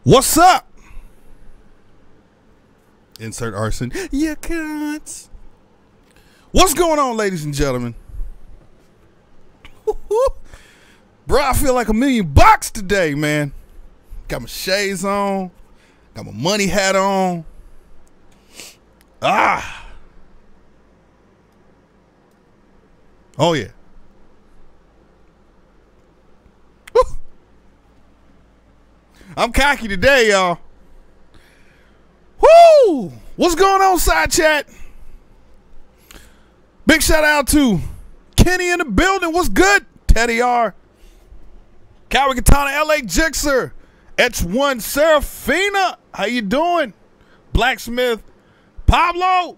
What's up? Insert arson. You cunts. What's going on, ladies and gentlemen? Bro, I feel like $1,000,000 today, man. Got my shades on. Got my money hat on. Oh, yeah. Woo. I'm cocky today, y'all. Woo! What's going on, side chat? Big shout out to Kenny in the building. What's good? Teddy R. Coward Katana, LA Jixer. H1 Serafina. How you doing? Blacksmith. Pablo.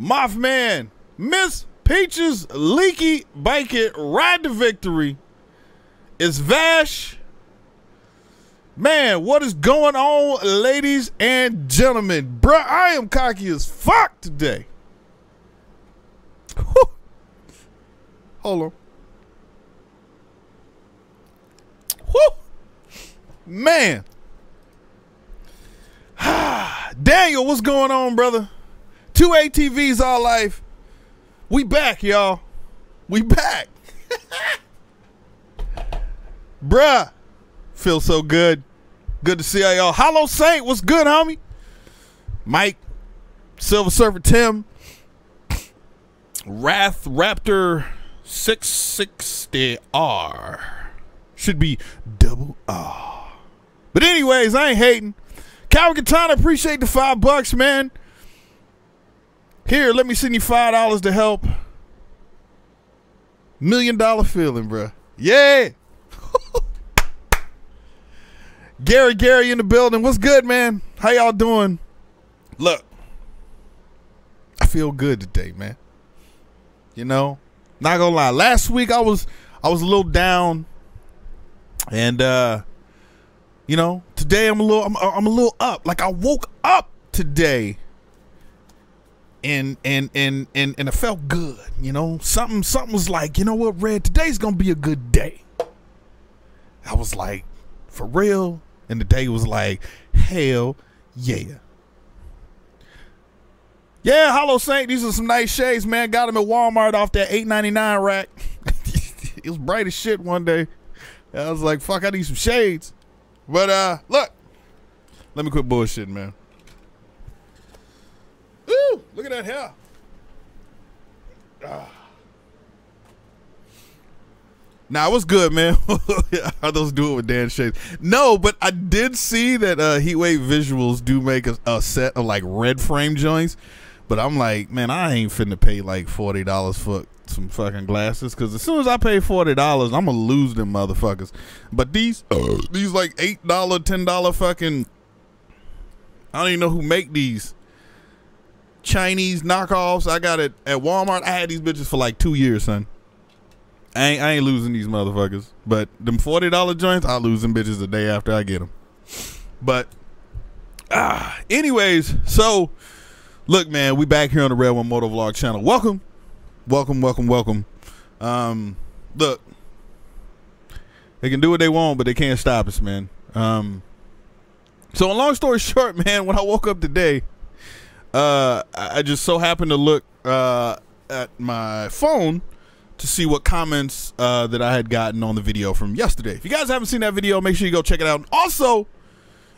Mothman. Miss Peaches. Leaky. Bike It. Ride to Victory. It's Vash. Man, what is going on, ladies and gentlemen? Bruh, I am cocky as fuck today. Whew. Hold on. Whew. Man. Daniel, what's going on, brother? 2 ATVs all life. We back, y'all. We back. Bruh. Feel so good. Good to see y'all. Hollow Saint, what's good, homie? Mike, Silver Surfer Tim, Wrath Raptor 660R. Should be double R. But anyways, I ain't hating. Coward Katana, appreciate the $5, man. Here, let me send you $5 to help. $1,000,000 feeling, bruh. Yeah. Gary in the building. What's good, man? How y'all doing? Look, I feel good today, man. You know, not gonna lie. Last week I was a little down, and you know, today I'm a little up. Like I woke up today, and it felt good. You know, something was like, you know what, Red? Today's gonna be a good day. I was like, for real. And the day was like, hell yeah. Yeah, Hollow Saint, these are some nice shades, man. Got them at Walmart off that $8.99 rack. It was bright as shit one day. I was like, fuck, I need some shades. But look, let me quit bullshitting, man. Ooh, look at that hair. Nah, what's good, man? How those do it with Dan shades? No, but I did see that Heatwave Visuals do make a set of like red frame joints. But I'm like, man, I ain't finna pay like $40 for some fucking glasses, because as soon as I pay $40, I'm gonna lose them motherfuckers. But these like $8, $10 fucking, I don't even know who make these Chinese knockoffs. I got it at Walmart. I had these bitches for like 2 years, son. I ain't losing these motherfuckers. But them $40 joints, I'll lose them bitches the day after I get them. But anyways, so look, man, we back here on the Redonemotovlog channel. Welcome. Look, they can do what they want, but they can't stop us, man. So long story short, man, when I woke up today, I just so happened to look at my phone to see what comments that I had gotten on the video from yesterday. If you guys haven't seen that video, make sure you go check it out. And also,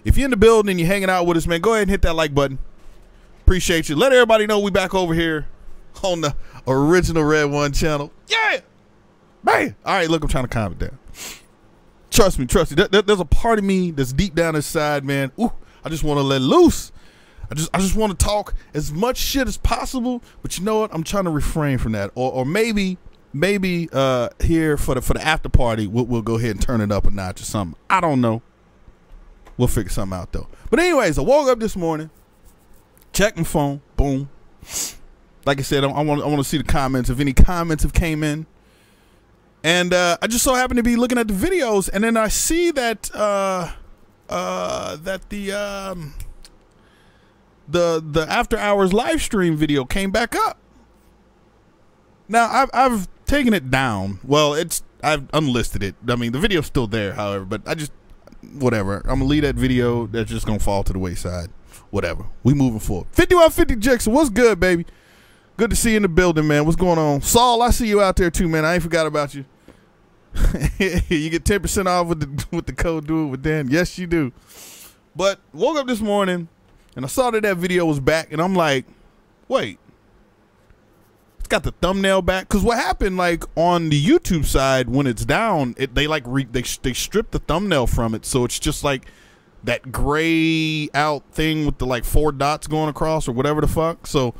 if you're in the building and you're hanging out with us, man, go ahead and hit that like button. Appreciate you. Let everybody know we back over here on the original Red One channel. Yeah, man. All right, look, I'm trying to calm it down. Trust me. There's a part of me that's deep down inside, man. Ooh, I just want to let loose. I just want to talk as much shit as possible. But you know what? I'm trying to refrain from that. Or maybe here for the after party, we'll go ahead and turn it up a notch or something. I don't know. We'll figure something out though. But anyways, I woke up this morning, checked my phone, boom. Like I said, I want to see the comments, if any comments have came in. And I just so happened to be looking at the videos, and then I see that the after hours live stream video came back up. Now I've taken it down. Well, I've unlisted it. I mean, the video's still there, however, but whatever. I'm gonna leave that video. That's just gonna fall to the wayside. Whatever. We moving forward. 5150 Jackson, what's good, baby? Good to see you in the building, man. What's going on? Saul, I see you out there too, man. I ain't forgot about you. You get 10% off with the code Do It With Dan. Yes, you do. But woke up this morning and I saw that video was back, and I'm like, wait, it's got the thumbnail back. Because what happened, like on the YouTube side, when it's down, they strip the thumbnail from it, so it's just like that gray out thing with the like 4 dots going across or whatever the fuck. So,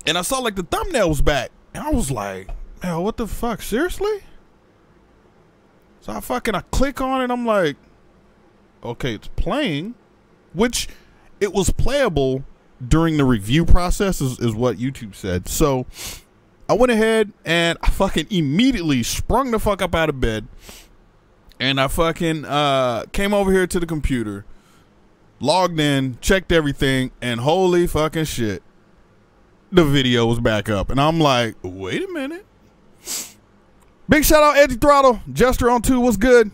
and I saw like the thumbnail was back, and I was like, hell, what the fuck, seriously? So I click on it, I'm like, okay, it's playing, which it was playable during the review process is what YouTube said. So I went ahead and I fucking immediately sprung the fuck up out of bed, and I fucking came over here to the computer, logged in, checked everything, and holy fucking shit, the video was back up. And I'm like, wait a minute. Big shout out Edgy Throttle, Jester on 2, what's good?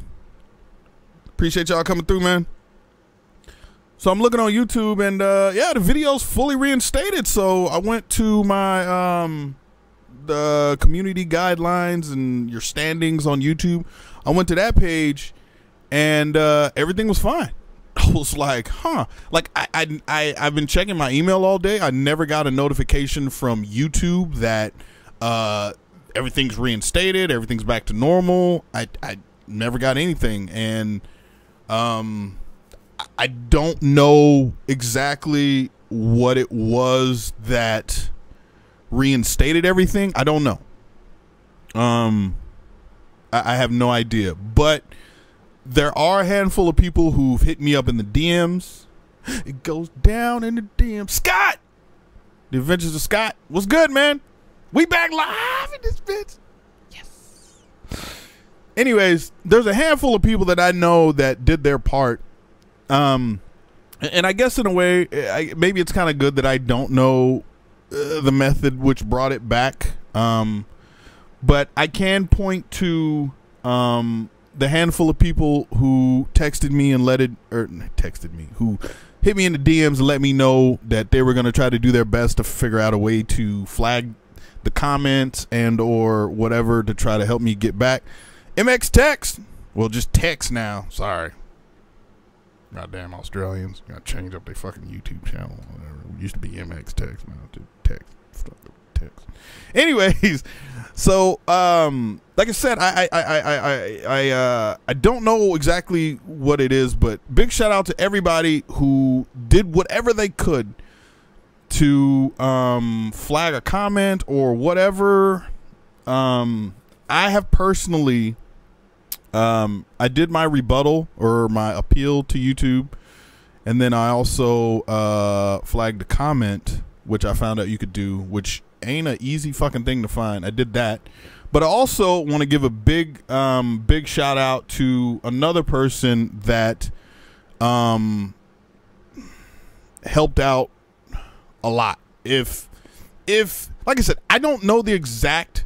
Appreciate y'all coming through, man. So I'm looking on YouTube, and yeah, the video's fully reinstated. So I went to my the community guidelines and your standings on YouTube. I went to that page, and everything was fine. I was like, huh. Like I've been checking my email all day. I never got a notification from YouTube that everything's reinstated, everything's back to normal. I never got anything, and I don't know exactly what it was that reinstated everything. I don't know. I have no idea. But there are a handful of people who've hit me up in the DMs. It goes down in the DMs. Scott! The Adventures of Scott. What's good, man? We back live in this bitch. Yes. Anyways, there's a handful of people that I know that did their part. And I guess in a way, maybe it's kind of good that I don't know the method which brought it back. But I can point to the handful of people who texted me and who hit me in the DMs and let me know that they were going to try to do their best to figure out a way to flag the comments and or whatever to try to help me get back. MX Text. Well, just text now. Sorry. Goddamn Australians. Gotta change up their fucking YouTube channel. Whatever. It used to be MX Text, now to text. Text. Anyways, so like I said, I don't know exactly what it is, but big shout out to everybody who did whatever they could to flag a comment or whatever. I have personally I did my rebuttal or my appeal to YouTube, and then I also flagged a comment, which I found out you could do, which ain't an easy fucking thing to find. I did that. But I also want to give a big shout out to another person that helped out a lot. If like I said, I don't know the exact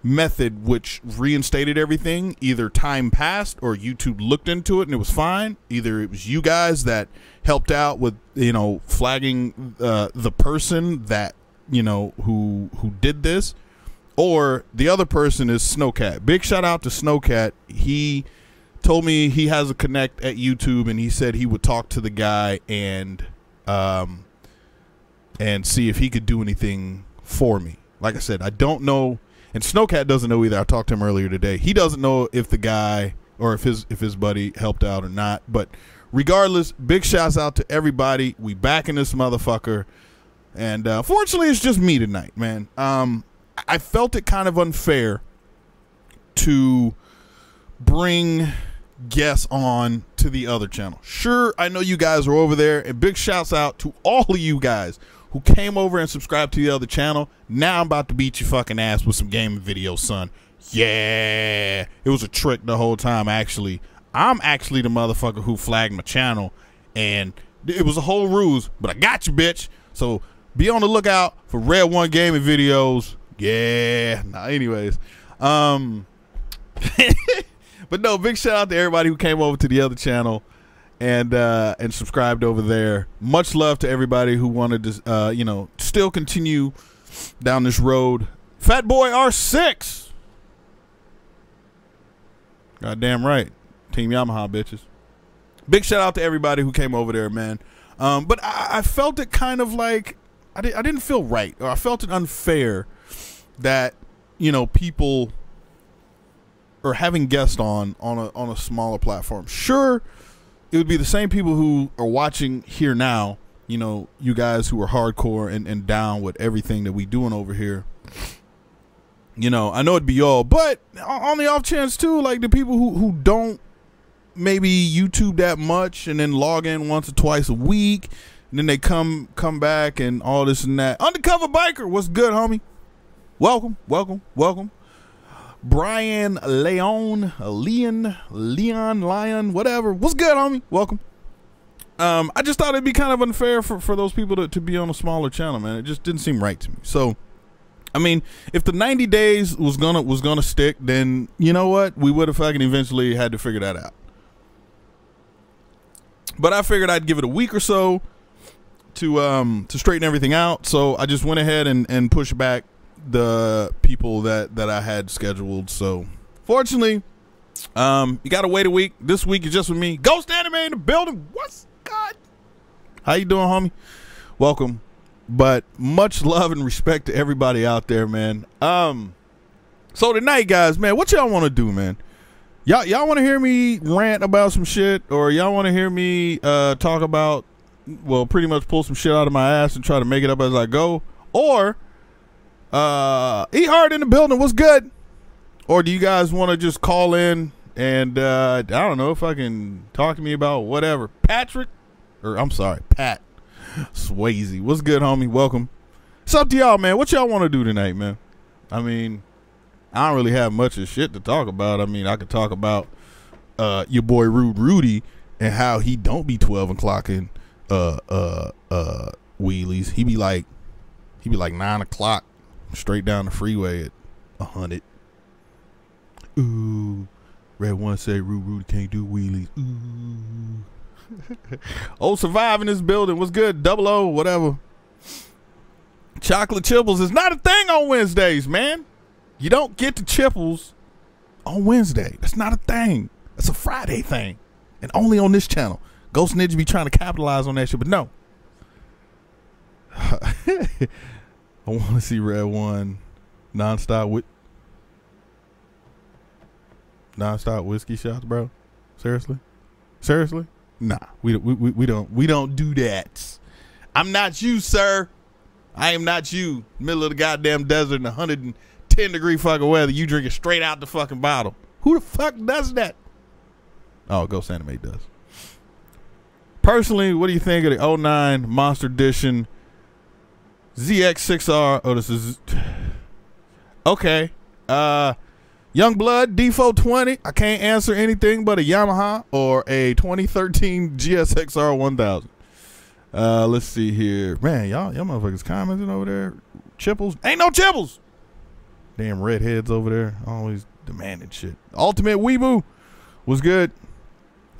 method which reinstated everything. Either time passed or YouTube looked into it and it was fine. Either it was you guys that helped out with, you know, flagging the person that, you know, who did this, or the other person is Snowcat. Big shout out to Snowcat. He told me he has a connect at YouTube, and he said he would talk to the guy and see if he could do anything for me. Like I said, I don't know, and Snowcat doesn't know either. I talked to him earlier today. He doesn't know if the guy or if his buddy helped out or not. But regardless, big shouts out to everybody. We back in this motherfucker. And fortunately, it's just me tonight, man. I felt it kind of unfair to bring guests on to the other channel. Sure, I know you guys are over there, and big shouts out to all of you guys who came over and subscribed to the other channel. Now I'm about to beat your fucking ass with some gaming videos, son. Yeah, it was a trick the whole time. Actually, I'm actually the motherfucker who flagged my channel, and it was a whole ruse. But I got you, bitch. So be on the lookout for Red One gaming videos. Yeah. Nah, anyways. But But no, big shout out to everybody who came over to the other channel and subscribed over there. Much love to everybody who wanted to still continue down this road. Fat Boy R6. Goddamn right. Team Yamaha, bitches. Big shout out to everybody who came over there, man. But I felt it kind of like I didn't feel right, or I felt it unfair that people are having guests on a smaller platform. Sure, it would be the same people who are watching here now. You guys who are hardcore and down with everything that we doing over here. I know it'd be y'all, but on the off chance too, like the people who don't maybe YouTube that much and then log in once or twice a week, and then they come back and all this and that. Undercover Biker, what's good, homie? Welcome. Brian Leon, whatever. What's good, homie? Welcome. I just thought it'd be kind of unfair for those people to be on a smaller channel, man. It just didn't seem right to me. So, I mean, if the 90 days was gonna stick, then you know what? We would have fucking eventually had to figure that out. But I figured I'd give it a week or so to straighten everything out. So I just went ahead and pushed back the people that I had scheduled. So fortunately, you gotta wait a week. This week is just with me. Ghost Anime in the building. What's God? How you doing, homie? Welcome. But much love and respect to everybody out there, man. So tonight, guys, man, what y'all want to do, man? Y'all want to hear me rant about some shit, or y'all want to hear me talk about, well, pretty much pull some shit out of my ass and try to make it up as I go, or E Hard in the building, what's good? Or do you guys want to just call in and I don't know if I can talk to me about whatever? Pat Swayze, what's good, homie? Welcome. It's up to y'all, man. What y'all want to do tonight, man? I mean, I don't really have much of shit to talk about. I mean, I could talk about your boy Rude Rudy and how he don't be 12 and clocking wheelies. He be like 9 o'clock straight down the freeway at 100. Ooh, Red One say Rude Rudy can't do wheelies. Ooh. Oh, Survive in this building. What's good? 00, whatever. Chocolate Chibbles is not a thing on Wednesdays, man. You don't get the Chipples on Wednesday. That's not a thing. That's a Friday thing. And only on this channel. Ghost Ninja be trying to capitalize on that shit, but no. I want to see Red One nonstop whiskey shots, bro. Seriously? Nah, we don't do that. I'm not you, sir. I am not you. Middle of the goddamn desert in 110-degree fucking weather. You drinking straight out the fucking bottle. Who the fuck does that? Oh, Ghost Anime does. Personally, what do you think of the 09 Monster Edition ZX6R? Oh, this is okay. Youngblood D420. I can't answer anything but a Yamaha or a 2013 GSXR 1000. Let's see here. Man, y'all motherfuckers commenting over there. Chipples. Ain't no Chipples. Damn redheads over there. Always demanding shit. Ultimate Weeboo was good.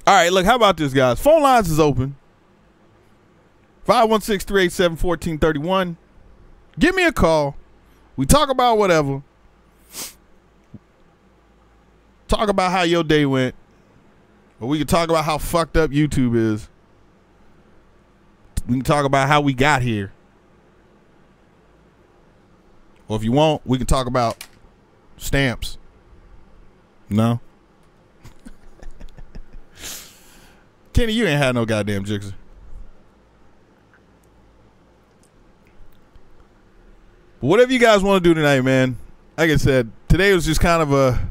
All right, look, how about this, guys? Phone lines is open. 516-387-1431. Give me a call. We talk about whatever. Talk about how your day went. Or we can talk about how fucked up YouTube is. We can talk about how we got here. Or if you want, we can talk about stamps. No? Kenny, you ain't had no goddamn jixer. But whatever you guys want to do tonight, man. Like I said, today was just kind of a,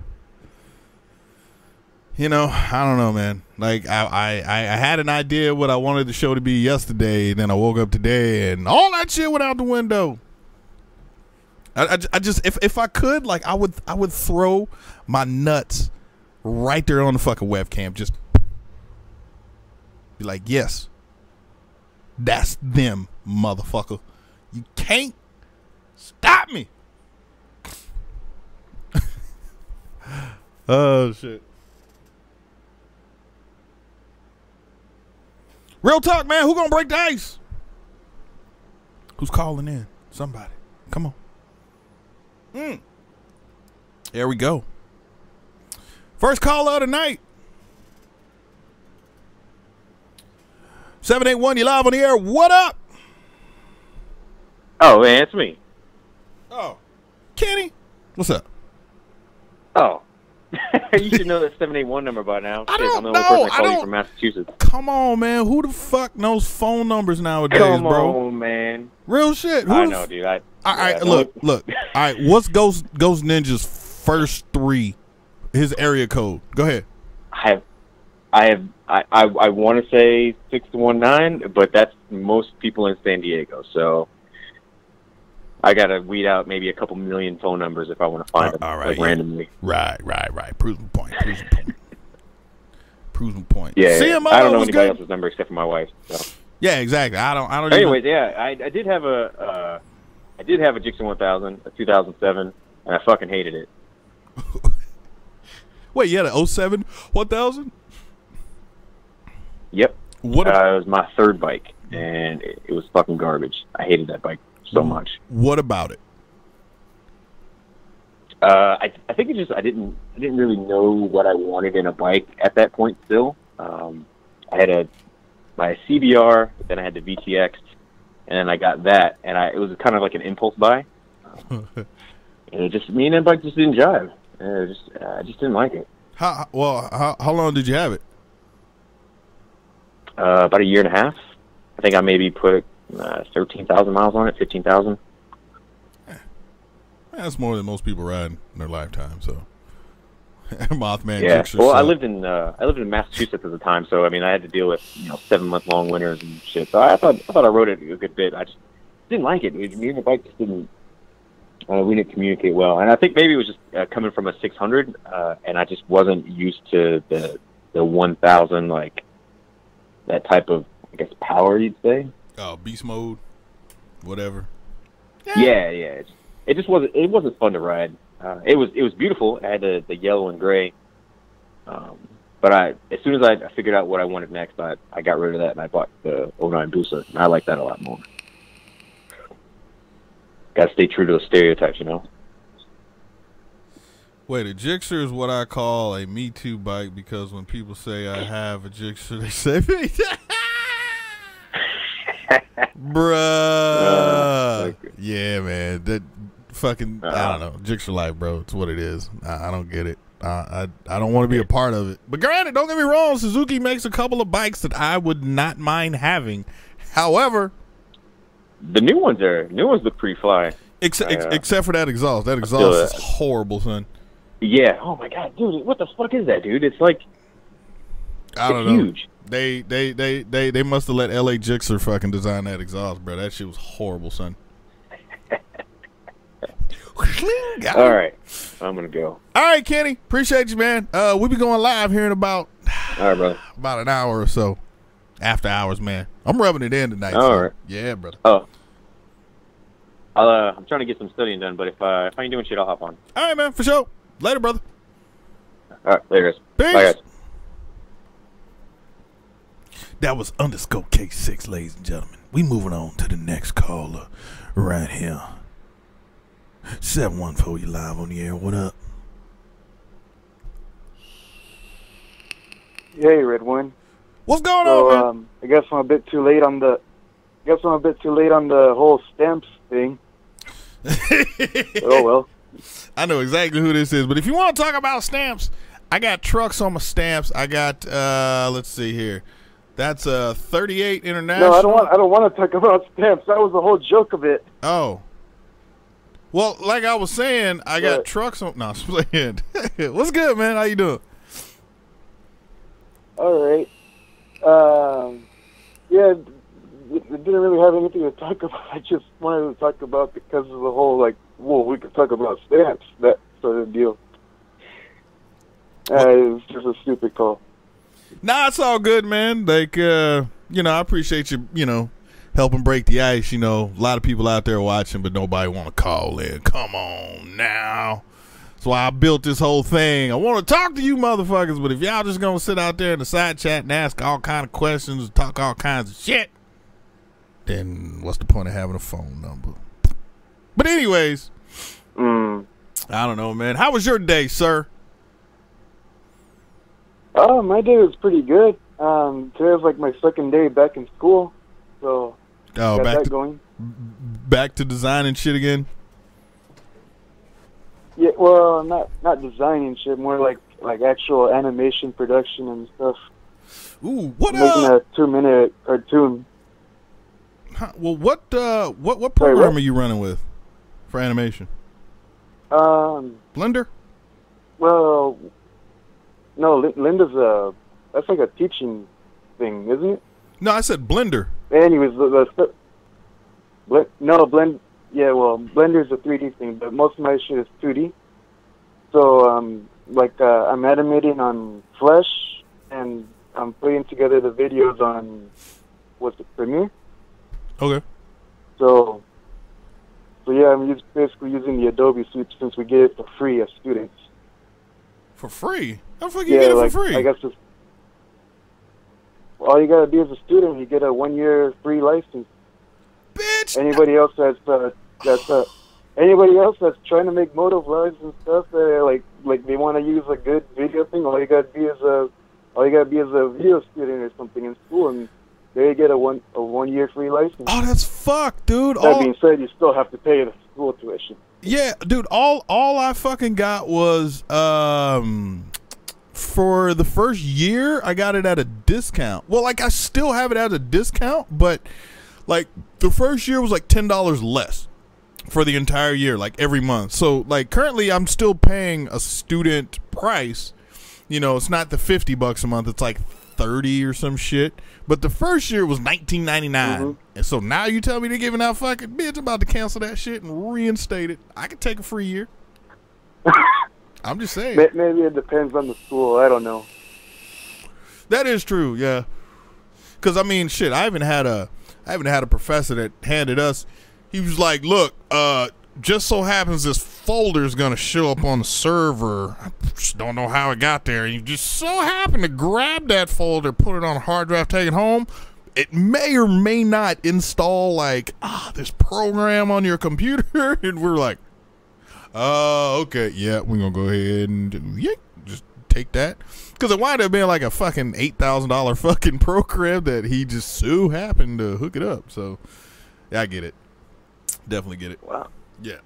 I don't know, man. Like I had an idea what I wanted the show to be yesterday, and then I woke up today and all that shit went out the window. I just if I could, like, I would throw my nuts right there on the fucking webcam, just be like, yes, that's them, motherfucker. You can't stop me. Oh shit. Real talk, man. Who gonna break the ice? Who's calling in? Somebody. Come on. There we go. First caller of the night. 781, you live on the air. What up? Oh, man, it's me. Oh. Kenny? What's up? Oh. You should know that 781 number by now. I don't I'm the know. only person that called you from Massachusetts. Come on, man. Who the fuck knows phone numbers nowadays, Come bro? on, man. Real shit. I know, dude. All right, look. All right, what's Ghost Ninja's first three? His area code. Go ahead. I want to say 619, but that's most people in San Diego. So I gotta weed out maybe a couple million phone numbers if I want to find them randomly. Right. Proving point. Yeah. CMO, I don't know anybody else's number except for my wife. So. Yeah, exactly. I don't. Anyways, yeah, I did have a Gixxer 1000, a 2007, and I fucking hated it. Wait, you had an 07 1000? Yep. It was my third bike, and it was fucking garbage. I hated that bike so much. What about it? I think it just I didn't really know what I wanted in a bike at that point. Still, I had my CBR, then I had the VTX, and then I got that, and it was kind of like an impulse buy. And me and that bike just didn't jive. I just didn't like it. How long did you have it? About a year and a half. I think I maybe put 13,000 miles on it, 15,000. That's more than most people ride in their lifetime. So, Mothman. Yeah. Well, I lived in Massachusetts at the time, so I mean, I had to deal with 7-month-long winters and shit. So I thought I rode it a good bit. I just didn't like it. Me and the bike just didn't. We didn't communicate well, and I think maybe it was just coming from a 600, and I just wasn't used to the 1,000 like that type of power, you'd say. Oh, beast mode, whatever. Yeah. It just wasn't. It wasn't fun to ride. It was beautiful. I had the yellow and gray, but as soon as I figured out what I wanted next, I got rid of that and I bought the 09 Booster, and I like that a lot more. Got to stay true to those stereotypes, Wait, a Gixxer is what I call a Me Too bike, because when people say I have a Gixxer, they say me. Bruh. Okay. Yeah, man. That fucking, I don't know. Gixxer life, bro. It's what it is. I don't get it. I don't want to be a part of it. But granted, don't get me wrong, Suzuki makes a couple of bikes that I would not mind having. However, the new ones look pretty fly. Except for that exhaust. That exhaust is horrible, son. Yeah. Oh my god, dude! What the fuck is that, dude? It's like I don't know. Huge. They must have let LA Gixxer fucking design that exhaust, bro. That shit was horrible, son. All right, I'm gonna go. All right, Kenny. Appreciate you, man. We'll be going live here in about brother. About an hour or so. After hours, man. I'm rubbing it in tonight. All right. Yeah, brother. Oh. I'm trying to get some studying done, but if I ain't doing shit, I'll hop on. All right, man. For sure. Later, brother. All right, later, guys. Peace. Bye, guys. That was underscore K6, ladies and gentlemen. We moving on to the next caller right here. 714, you live on the air. What up? Hey, Red One. What's going on, man? I guess I'm a bit too late on the whole stamps thing. Oh well. I know exactly who this is, but if you want to talk about stamps, I got trucks on my stamps. I got let's see here. That's 38 International. No, I don't want to talk about stamps. That was the whole joke of it. Oh. Well, like I was saying, I got trucks on. No, I'm playing. What's good, man? How you doing? All right. Yeah, it didn't really have anything to talk about. I just wanted to talk about because of the whole, we could talk about stamps, that sort of deal. It was just a stupid call. Nah, it's all good, man. I appreciate you, helping break the ice. A lot of people out there watching, but nobody want to call in. Come on now. That's why I built this whole thing. I want to talk to you motherfuckers, but if y'all just gonna sit out there in the side chat and ask all kind of questions, talk all kinds of shit, then what's the point of having a phone number? But anyways, I don't know, man. How was your day, sir? Oh, my day was pretty good. Today was like my second day back in school, so got that going. Back to designing shit again? Yeah, well, not designing shit, more like actual animation production and stuff. Ooh, what making a 2-minute cartoon. Well, what program are you running with for animation? Blender? Well, no, Linda's that's like a teaching thing, isn't it? No, I said Blender. Anyways, yeah, well, Blender's a 3D thing, but most of my shit is 2D. So, I'm animating on Flash, and I'm putting together the videos on, Premiere? Okay. So yeah, I'm basically using the Adobe Suite since we get it for free as students. For free? How the fuck you get it for free? I guess all you gotta do as a student, you get a 1-year free license. Bitch! Anybody else that's trying to make moto vlogs and stuff that like they want to use a good video thing, all you gotta be is a video student or something in school, and they get a 1 year free license. Oh, that's fucked, dude. That being said, you still have to pay the school tuition. Yeah, dude. All I fucking got was for the first year, I got it at a discount. Well, like I still have it at a discount, but like the first year was like $10 less for the entire year, like every month. So like currently, I'm still paying a student price. You know, it's not the $50 a month. It's like 30 or some shit. But the first year was $19.99. And so now you tell me they're giving out fucking bitch about to cancel that shit and reinstate it. I could take a free year. I'm just saying. Maybe it depends on the school. I don't know. That is true, yeah. Because I mean, shit, I haven't had a professor that handed us. He was like, "Look, just so happens this folder is gonna show up on the server. I just don't know how it got there. You just so happen to grab that folder, put it on a hard drive, take it home. It may or may not install like this program on your computer." And we're like, okay, yeah, we're gonna go ahead and just take that, because it wound up being like a fucking $8,000 fucking program that he just so happened to hook it up. So yeah, I get it, definitely get it. Wow. Yeah.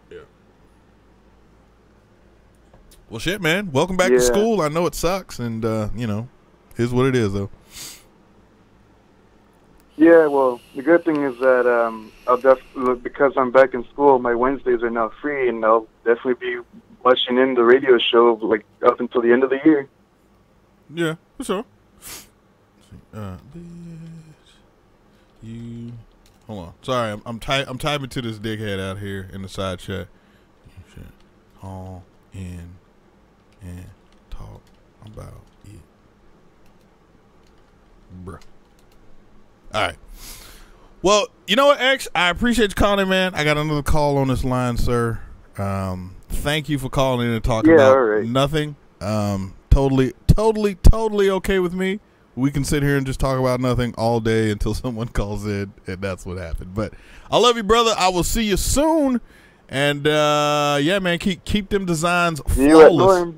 Well, shit, man. Welcome back to school. I know it sucks, and you know, here's what it is, though. Yeah, well, the good thing is that I'll definitely, because I'm back in school, my Wednesdays are now free, and I'll definitely be watching in the radio show like up until the end of the year. Yeah, for sure. Hold on. Sorry, I'm typing to this dickhead out here in the side chat. Call in and talk about it, bruh. All right. Well, you know what, X? I appreciate you calling in, man. I got another call on this line, sir. Thank you for calling in and talking about nothing. Totally okay with me. We can sit here and just talk about nothing all day until someone calls in, and that's what happened. But I love you, brother. I will see you soon. And yeah, man, keep them designs flawless.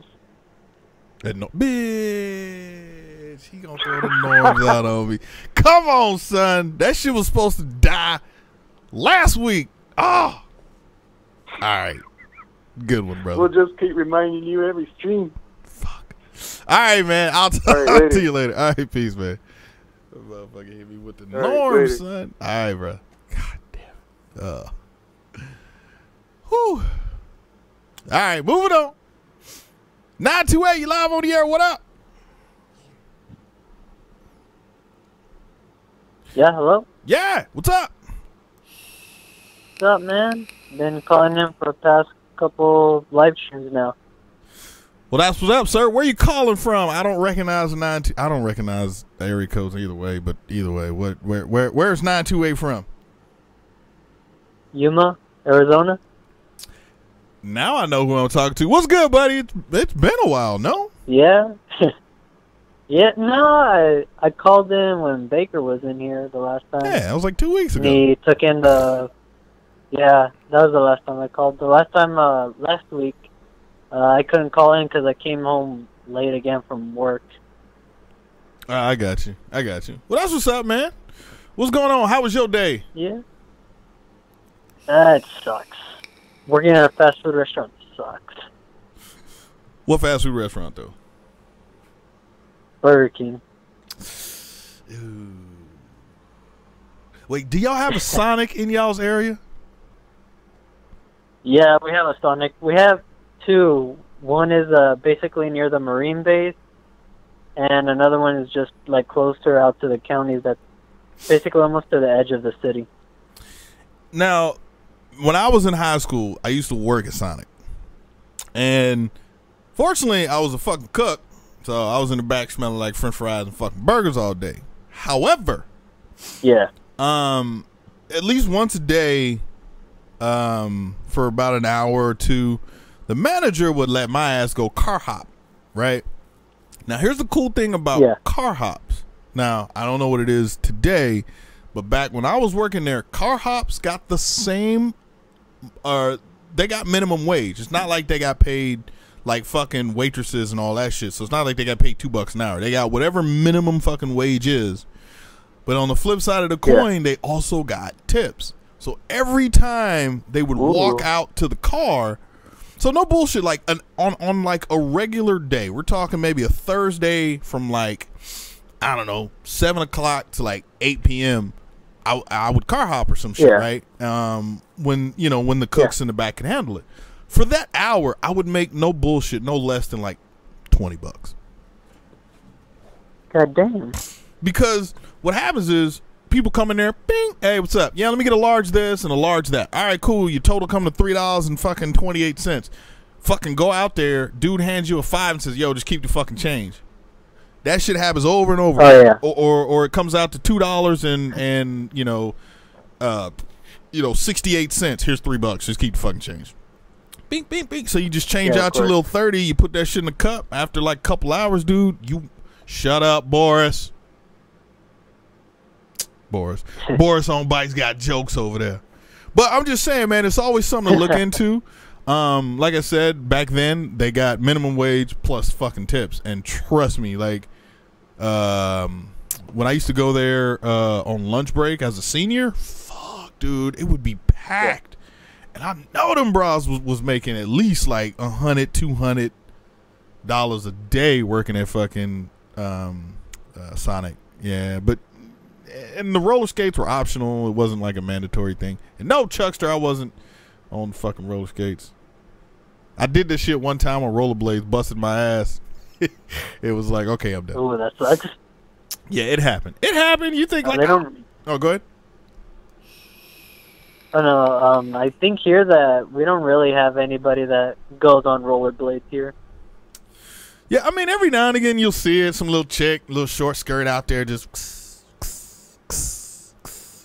Bitch, he gonna throw the norms out on me. Come on, son. That shit was supposed to die last week. Oh, all right. Good one, brother. We'll just keep reminding you every stream. Fuck. All right, man. I'll talk to you later. All right, peace, man. Motherfucker hit me with the norms, son. All right, bro. God damn it. Whew. All right, moving on. 928, you live on the air. What up? Yeah, hello? Yeah, what's up? What's up, man? Been calling in for the past couple live streams now. Well, that's what's up, sir. Where you calling from? I don't recognize I don't recognize the area codes either way, but either way, where's 928 from? Yuma, Arizona. Now I know who I'm talking to. What's good, buddy? It's been a while, no? Yeah. Yeah, no, I called in when Baker was in here the last time. Yeah, it was like 2 weeks ago. He took in the... Yeah, that was the last time I called. The last time, last week, I couldn't call in because I came home late again from work. I got you. Well, that's what's up, man. What's going on? How was your day? Yeah. That sucks. Working at a fast food restaurant sucks. What fast food restaurant, though? Burger King. Ooh. Wait, do y'all have a Sonic in y'all's area? Yeah, we have a Sonic. We have two. One is basically near the Marine base, and another one is just like closer out to the counties. That's basically almost to the edge of the city. Now, when I was in high school, I used to work at Sonic, and fortunately, I was a fucking cook, so I was in the back smelling like French fries and fucking burgers all day. However, yeah, at least once a day, for about an hour or two, the manager would let my ass go car hop, right? Now, here's the cool thing about car hops. Now, I don't know what it is today, but back when I was working there, car hops got the same, they got minimum wage. It's not like they got paid like fucking waitresses and all that shit. So it's not like they got paid $2 an hour. They got whatever minimum fucking wage is. But on the flip side of the coin, they also got tips. So every time they would walk out to the car, so no bullshit, like on like a regular day, we're talking maybe a Thursday from like, I don't know, 7 o'clock to like 8 p.m. I would car hop or some shit, right? When the cooks in the back can handle it. For that hour, I would make no bullshit, no less than like $20. God damn. Because what happens is people come in there, bing, hey, what's up? Yeah, let me get a large this and a large that. All right, cool. Your total come to $3 and fucking 28 cents. Fucking go out there, dude hands you a $5 and says, yo, just keep the fucking change. That shit happens over and over. Oh, yeah. Or it comes out to $2 and 68 cents. Here's $3. Just keep the fucking change. Bing, bing, bing. So you just change out your little 30. You put that shit in the cup. After like a couple hours, dude, you shut up, Boris. Boris on bikes got jokes over there. But I'm just saying, man, it's always something to look into. Like I said, back then they got minimum wage plus fucking tips. And trust me, like when I used to go there on lunch break as a senior, fuck, dude, it would be packed. And I know them bras was making at least like $100, $200 a day working at fucking Sonic. Yeah, but and the roller skates were optional. It wasn't like a mandatory thing. And no, Chuckster, I wasn't on fucking roller skates. I did this shit one time on rollerblades, busted my ass. It was like, okay, I'm done. Oh, that sucks. Yeah, it happened. You think like... Oh, go ahead. Oh, no, I think here that we don't really have anybody that goes on rollerblades here. Yeah, I mean, every now and again you'll see it. Some little chick, little short skirt out there just...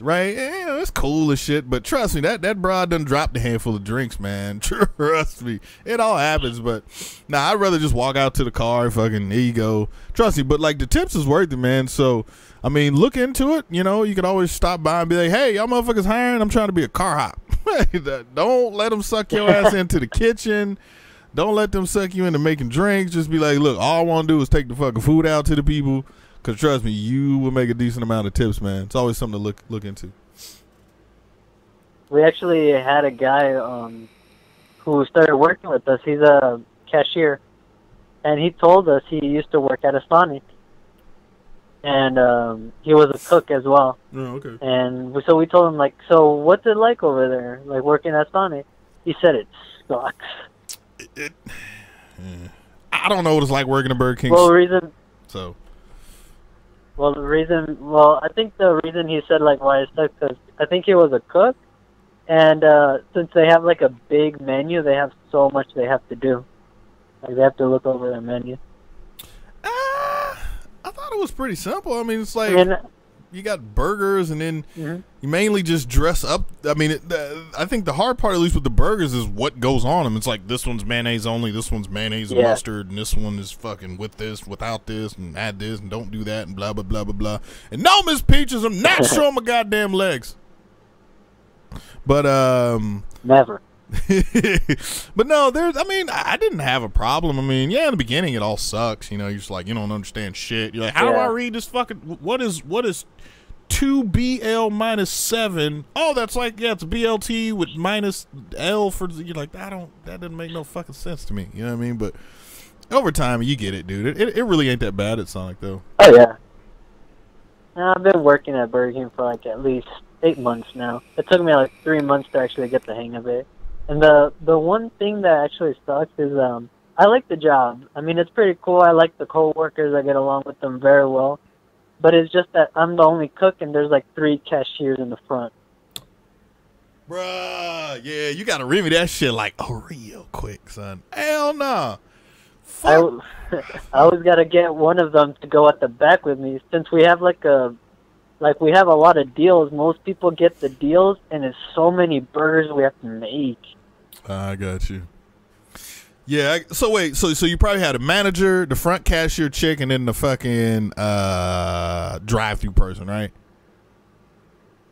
Right? Yeah, it's cool as shit, but trust me, that broad done dropped a handful of drinks, man. Trust me. It all happens, but nah, I'd rather just walk out to the car, fucking, there you go. Trust me, but like the tips is worth it, man. So, I mean, look into it. You know, you can always stop by and be like, hey, y'all motherfuckers hiring? I'm trying to be a car hop. Don't let them suck your ass into the kitchen. Don't let them suck you into making drinks. Just be like, look, all I want to do is take the fucking food out to the people. Because trust me, you will make a decent amount of tips, man. It's always something to look into. We actually had a guy who started working with us. He's a cashier. And he told us he used to work at a Sonic. And he was a cook as well. Oh, okay. And so we told him, like, so what's it like over there, like working at Sonic? He said it sucks. I don't know what it's like working at Burger King. Well, I think the reason he said, like, why it sucks, because I think he was a cook, and since they have, like, a big menu, they have so much they have to do. Like, they have to look over their menu. I thought it was pretty simple. I mean, it's like... you got burgers, and then Mm-hmm. you mainly just dress up. I mean, I think the hard part, at least with the burgers, is what goes on them. It's like this one's mayonnaise only, this one's mayonnaise and mustard, and this one is fucking with this, without this, and add this, and don't do that, and blah blah blah blah blah. And no, Miss Peaches, I'm not showing my goddamn legs. But Never. but no, I didn't have a problem. I mean, yeah, in the beginning it all sucks. You know, you're just like, you don't understand shit. You're like, how do I read this fucking, what is 2BL minus 7? Oh, that's like, yeah, it's a BLT with minus L for, you're like, that doesn't make no fucking sense to me. You know what I mean? But over time, you get it, dude. It really ain't that bad at Sonic, though. Oh, yeah. I've been working at Burger King for like at least 8 months now. It took me like 3 months to actually get the hang of it. And the one thing that actually sucks is I like the job. I mean, it's pretty cool. I like the coworkers. I get along with them very well. But it's just that I'm the only cook, and there's like 3 cashiers in the front. Bruh, yeah, you gotta read me that shit like real quick, son. Hell no. I always gotta get one of them to go at the back with me, since we have we have a lot of deals. Most people get the deals, and it's so many burgers we have to make. I got you. Yeah. So wait. So you probably had a manager, the front cashier chick, and then the fucking drive-through person, right?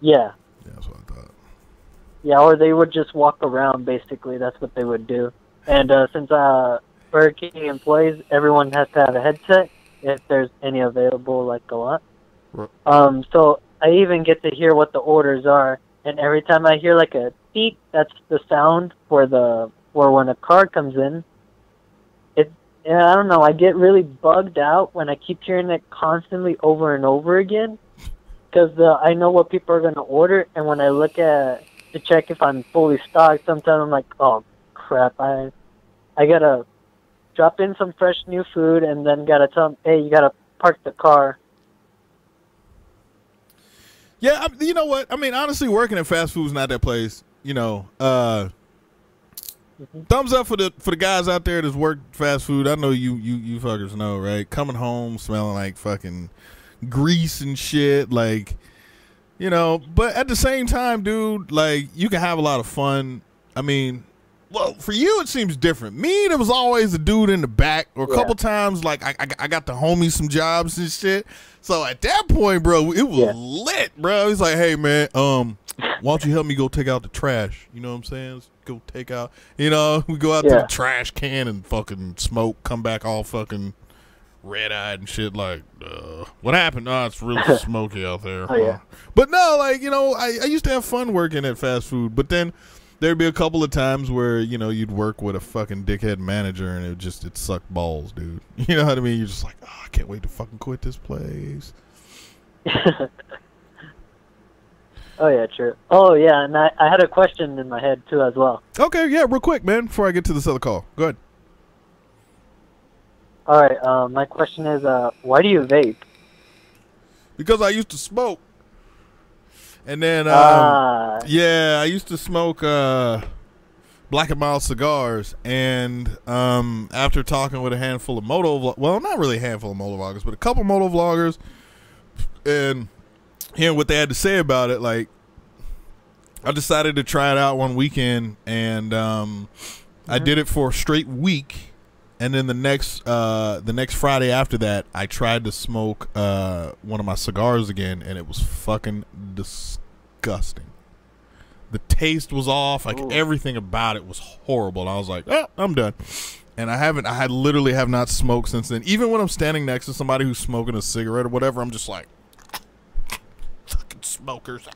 Yeah. Yeah, that's what I thought. Yeah, or they would just walk around. Basically, that's what they would do. And since Burger King employees, everyone has to have a headset if there's any available, like a lot. Right. So I even get to hear what the orders are, and every time I hear like a beep, that's the sound for when a car comes in. I don't know, I get really bugged out when I keep hearing it constantly over and over again, because I know what people are going to order, and when I look to check if I'm fully stocked, sometimes I'm like, oh crap, I gotta drop in some fresh new food, and then gotta tell them, hey, you gotta park the car. Yeah, you know what? I mean, honestly, working at fast food is not that place. Thumbs up for the guys out there that's worked fast food. I know you fuckers know, right? Coming home smelling like fucking grease and shit, like, but at the same time, dude, like, you can have a lot of fun. I mean, well, for you it seems different. Me, there was always a dude in the back, or a couple times, like, I got the homies some jobs and shit. So at that point, bro, it was lit, bro. He's like, hey man, why don't you help me go take out the trash? You know what I'm saying? Go take out, we go out to the trash can and fucking smoke, come back all fucking red-eyed and shit, like, what happened? Oh, it's really smoky out there. Oh, yeah. But no, like, I used to have fun working at fast food, but then there'd be a couple of times where, you'd work with a fucking dickhead manager, and it sucked balls, dude. You know what I mean? You're just like, oh, I can't wait to fucking quit this place. Oh, yeah, true. Oh, yeah, and I had a question in my head, too, as well. Okay, yeah, real quick, man, before I get to this other call. Go ahead. All right, my question is, why do you vape? Because I used to smoke. And then, I used to smoke Black & Mild cigars. And after talking with a handful of not really a handful of motovloggers, but a couple motovloggers, and hearing what they had to say about it, like, I decided to try it out one weekend, and I did it for a straight week. And then the next Friday after that, I tried to smoke one of my cigars again, and it was fucking disgusting. The taste was off, like everything about it was horrible. And I was like, oh, I'm done. And I literally have not smoked since then. Even when I'm standing next to somebody who's smoking a cigarette or whatever, I'm just like, fucking smokers.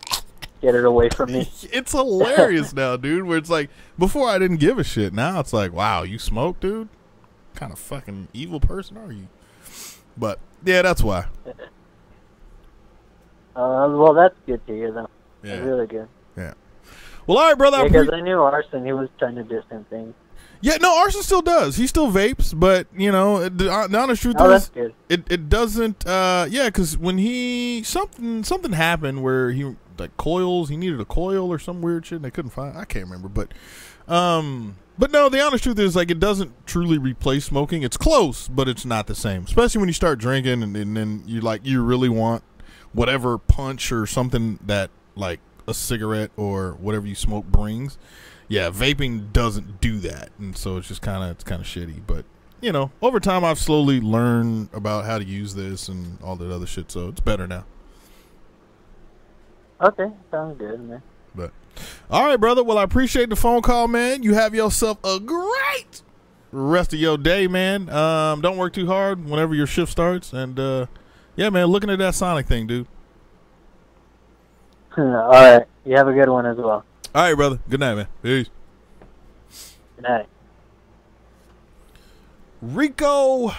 Get it away from me. It's hilarious now, dude, where it's like, before I didn't give a shit. Now it's like, wow, you smoke, dude? What kind of fucking evil person are you? But yeah, that's why. Well, that's good to hear, though. Yeah, that's really good. Yeah. Well, all right, brother. Because I knew Arson, he was trying to do some things. Yeah, no, Arson still does. He still vapes, but the honest truth is, that's good. It doesn't. Because when something happened where he coils, he needed a coil or some weird shit, and they couldn't find. I can't remember, but no, the honest truth is, like, it doesn't truly replace smoking. It's close, but it's not the same. Especially when you start drinking, and then you really want whatever punch or something that like a cigarette or whatever you smoke brings. Yeah, vaping doesn't do that, and so it's kind of shitty. But you know, over time I've slowly learned about how to use this and all that other shit, so it's better now. Okay, sounds good, man. But all right, brother. Well, I appreciate the phone call, man. You have yourself a great rest of your day, man. Don't work too hard whenever your shift starts, and yeah, man, looking at that Sonic thing, dude. All right, you have a good one as well. All right, brother. Good night, man. Peace. Good night. Rico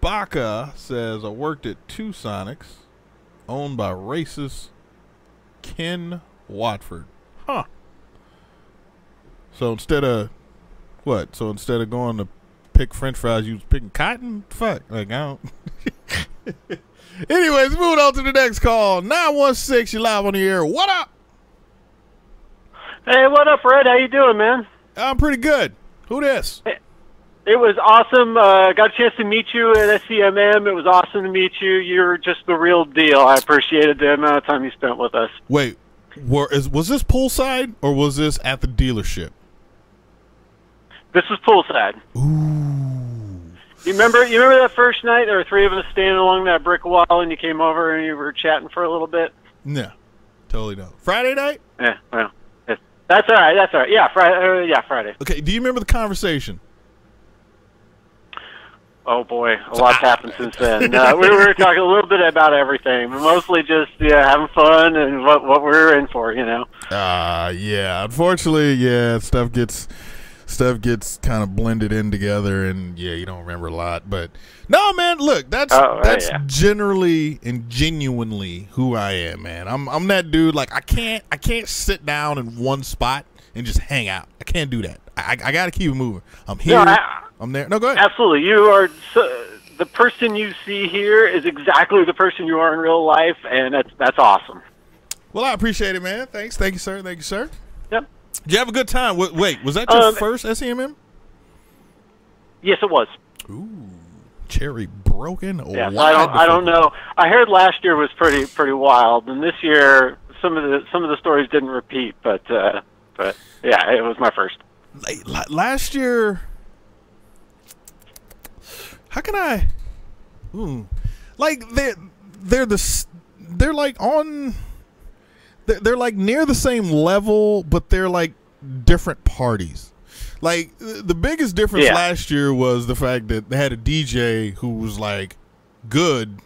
Baca says, I worked at 2 Sonics owned by racist Ken Watford. Huh. So instead of what? So instead of going to pick French fries, you was picking cotton? Fuck. Like, I don't. Anyways, moving on to the next call. 916, you live on the air. What up? Hey, what up, Red? How you doing, man? I'm pretty good. Who this? It was awesome. Got a chance to meet you at SCMM. It was awesome to meet you. You're just the real deal. I appreciated the amount of time you spent with us. Wait, was this poolside or was this at the dealership? This was poolside. Ooh. You remember that first night? There were 3 of us standing along that brick wall, and you came over and you were chatting for a little bit. No, totally no. Friday night? Yeah, well, that's all right. That's all right. Yeah, Friday. Friday. Okay. Do you remember the conversation? Oh boy, a lot's happened since then. We were talking a little bit about everything, but mostly just having fun and what we're in for, you know. Yeah. Unfortunately, yeah, stuff gets kind of blended in together, and yeah, you don't remember a lot. But no, man, look, that's generally and genuinely who I am, man. I'm that dude. Like I can't sit down in one spot and just hang out. I can't do that. I got to keep it moving. I'm here. No, I'm there. No, go ahead. Absolutely. You are the person you see here is exactly the person you are in real life, and that's awesome. Well, I appreciate it, man. Thanks. Thank you, sir. Thank you, sir. Yep. Did you have a good time? Wait, was that your first SEMM? Yes, it was. Ooh, cherry broken. Yeah, I don't know. I heard last year was pretty wild, and this year some of the stories didn't repeat, but yeah, it was my first. Last year, how can I? Like they're like on. They're like near the same level, but they're like different parties. Like the biggest difference last year was the fact that they had a DJ who was like good,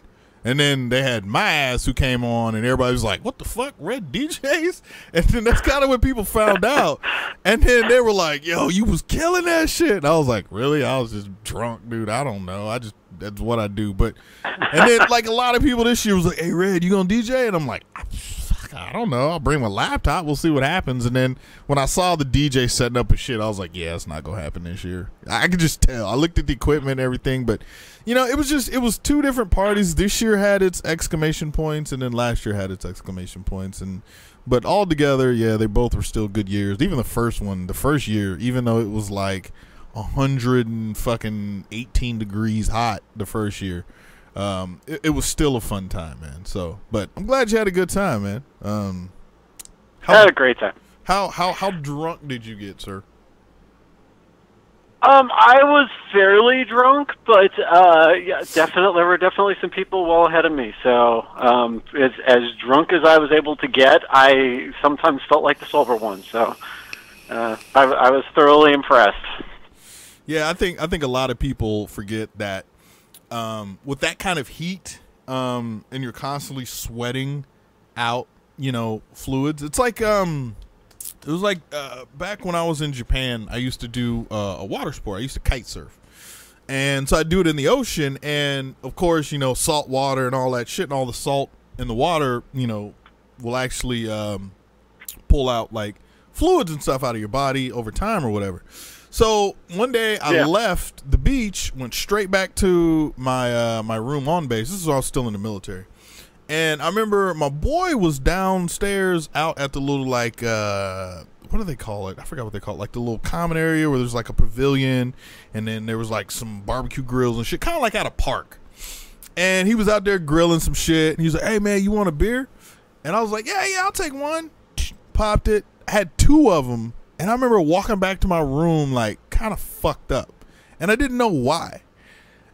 and then they had my ass who came on, and everybody was like, "What the fuck, Red DJs?" And then that's kind of when people found out, and then they were like, "Yo, you was killing that shit." And I was like, "Really?" I was just drunk, dude. I don't know. That's what I do. But and then like a lot of people this year was like, "Hey, Red, you gonna DJ?" And I'm like, I don't know. I'll bring my laptop. We'll see what happens. And then when I saw the DJ setting up and shit, I was like, yeah, it's not going to happen this year. I could just tell. I looked at the equipment and everything, but you know, it was 2 different parties. This year had its exclamation points, and then last year had its exclamation points. But all together, yeah, they both were still good years. Even the first year, even though it was like 118 degrees hot the first year, it was still a fun time, man. So, but I'm glad you had a good time, man. I had a great time. How drunk did you get, sir? I was fairly drunk, but yeah, definitely there were definitely some people well ahead of me. So, as drunk as I was able to get, I sometimes felt like the sober one. So, I was thoroughly impressed. Yeah, I think a lot of people forget that. With that kind of heat, and you're constantly sweating out, fluids. It's like, it was like, back when I was in Japan, I used to do, a water sport. I used to kite surf. And so I do it in the ocean, and of course, salt water and all that shit, and all the salt in the water, will actually, pull out like fluids and stuff out of your body over time or whatever. So one day I left the beach, went straight back to my my room on base. This is when I was still in the military. And I remember my boy was downstairs out at the little like what do they call it? I forgot what they call it. Like the little common area where there's like a pavilion, and then there was like some barbecue grills and shit, kind of like at a park. And he was out there grilling some shit. And he was like, hey, man, you want a beer? And I was like, yeah, I'll take one. Popped it. I had 2 of them. And I remember walking back to my room like kind of fucked up. And I didn't know why.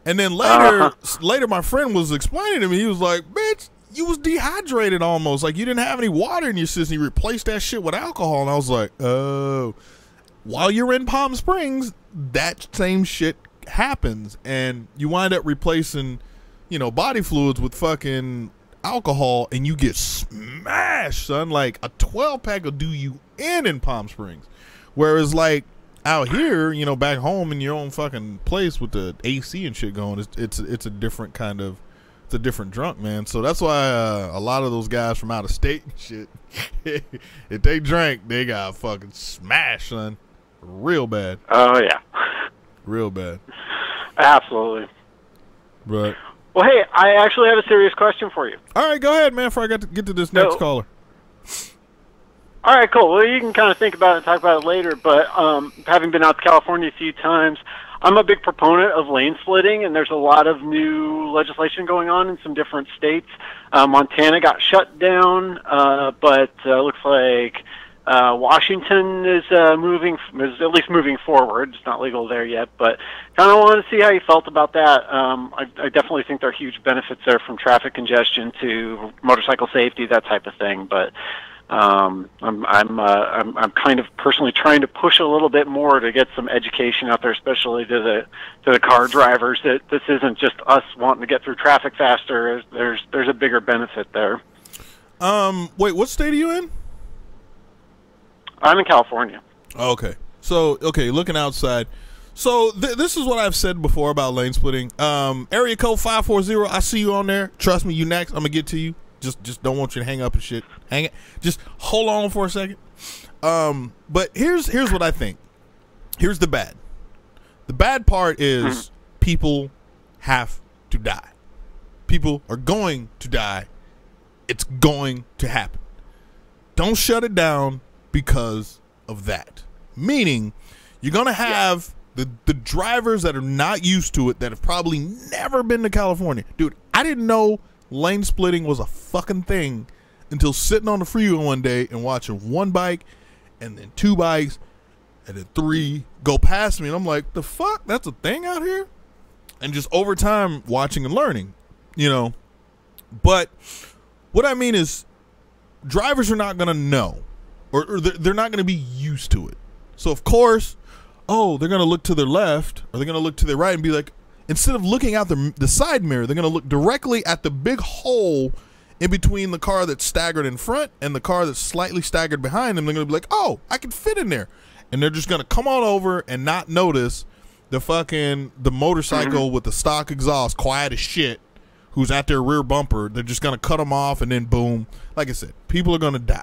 And then later my friend was explaining to me. He was like, bitch, you was dehydrated almost. Like you didn't have any water in your system. You replaced that shit with alcohol. And I was like, oh. While you're in Palm Springs, that same shit happens. And you wind up replacing, body fluids with fucking alcohol, and you get smashed, son. Like a 12-pack will do you in Palm Springs. Whereas like out here, back home in your own fucking place with the AC and shit going, it's a different kind of, it's a different drunk, man. So that's why a lot of those guys from out of state and shit, if they drank, they got fucking smashed, son. Real bad. Oh, yeah. Real bad. Absolutely. Right. Well, hey, I actually have a serious question for you. All right, go ahead, man, before I get to this next caller. All right, cool. Well, you can kind of think about it and talk about it later, but having been out to California a few times, I'm a big proponent of lane splitting, and there's a lot of new legislation going on in some different states. Montana got shut down, but looks like Washington is at least moving forward. It's not legal there yet, but kind of wanted to see how you felt about that. I definitely think there are huge benefits there, from traffic congestion to motorcycle safety, that type of thing. But I'm kind of personally trying to push a little bit more to get some education out there, especially to the car drivers, that this isn't just us wanting to get through traffic faster. There's a bigger benefit there. Wait, what state are you in? I'm in California. Okay. So, looking outside. So, this is what I've said before about lane splitting. Area code 540, I see you on there. Trust me, you next. I'm going to get to you. Just don't want you to hang up and shit. Hang it. Just hold on for a second. But here's what I think. Here's the bad. The bad part is people have to die. People are going to die. It's going to happen. Don't shut it down because of that. Meaning, you're going to have the drivers that are not used to it, that have probably never been to California. Dude, I didn't know lane splitting was a fucking thing until sitting on the freeway one day and watching 1 bike and then 2 bikes and then 3 go past me. And I'm like, the fuck? That's a thing out here? And just over time, watching and learning, But what I mean is, drivers are not going to know. Or they're not going to be used to it. So, of course, they're going to look to their left, or they're going to look to their right and be like, instead of looking out the side mirror, they're going to look directly at the big hole in between the car that's staggered in front and the car that's slightly staggered behind them. They're going to be like, oh, I can fit in there. And they're just going to come on over and not notice the motorcycle with the stock exhaust, quiet as shit, who's at their rear bumper. They're just going to cut them off, and then boom. Like I said, people are going to die.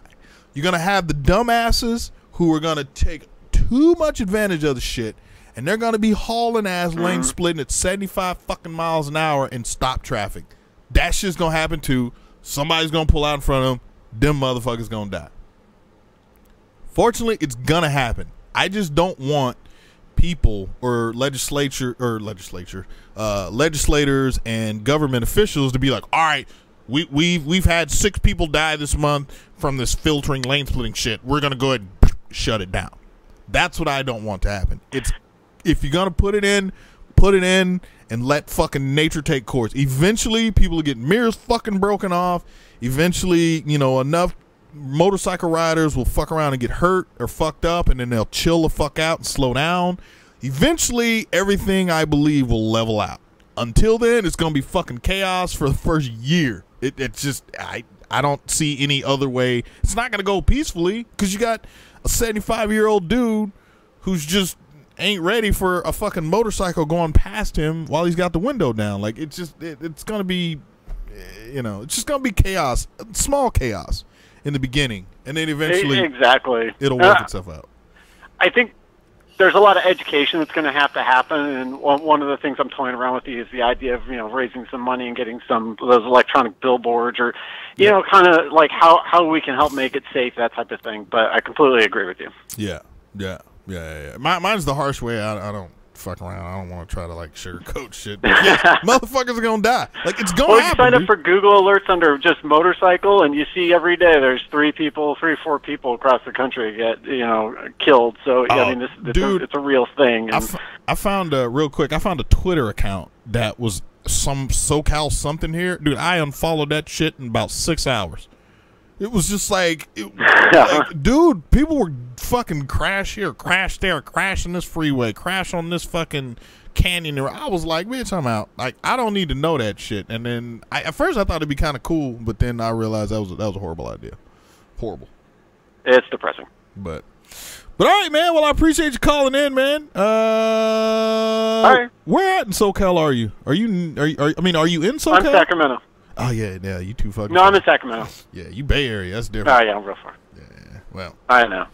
You're going to have the dumbasses who are going to take too much advantage of the shit, and they're going to be hauling ass, lane splitting at 75 fucking miles an hour and stop traffic. That shit's going to happen too. Somebody's going to pull out in front of them. Them motherfuckers going to die. Fortunately, it's going to happen. I just don't want people or legislators and government officials to be like, all right, we've had 6 people die this month from this filtering lane splitting shit. We're gonna go ahead and shut it down. That's what I don't want to happen. It's, if you're gonna put it in and let fucking nature take course. Eventually, people will get mirrors fucking broken off. Eventually, enough motorcycle riders will fuck around and get hurt or fucked up, and then they'll chill the fuck out and slow down. Eventually, everything, I believe, will level out. Until then, it's gonna be fucking chaos for the first year. It's just, I don't see any other way. It's not gonna go peacefully, because you got a 75-year-old dude who's just ain't ready for a fucking motorcycle going past him while he's got the window down. Like, it's just, it's gonna be, it's just gonna be chaos, small chaos in the beginning, and then eventually it'll work itself out. I think there's a lot of education that's going to happen, and one of the things I'm toying around with is the idea of raising some money and getting some of those electronic billboards, or kind of like how we can help make it safe, that type of thing. But I completely agree with you. Yeah. Mine's the harsh way. I fuck around. I don't want to try to like sugarcoat shit. But yes, motherfuckers are gonna die. Like it's gonna Well, happen. you sign up Dude. for Google alerts under just motorcycle, and you see every day there's 4 people across the country get killed. So I mean, dude, it's a real thing. And I found real quick. I found a Twitter account that was some SoCal something here, dude. I unfollowed that shit in about 6 hours. It was just like, dude, people were fucking crash here, crash there, crash on this freeway, crash on this fucking canyon. I was like, bitch, I'm out. Like, I don't need to know that shit. And then at first I thought it'd be kind of cool, but then I realized that was a horrible idea. Horrible. It's depressing. But all right, man. Well, I appreciate you calling in, man. All right. Where at in SoCal are you? Are you in SoCal? I'm Sacramento. Oh yeah, you too fucking. No, I'm in Sacramento. Yeah, you Bay Area. That's different. Oh yeah, I'm real far. Yeah, well. I know.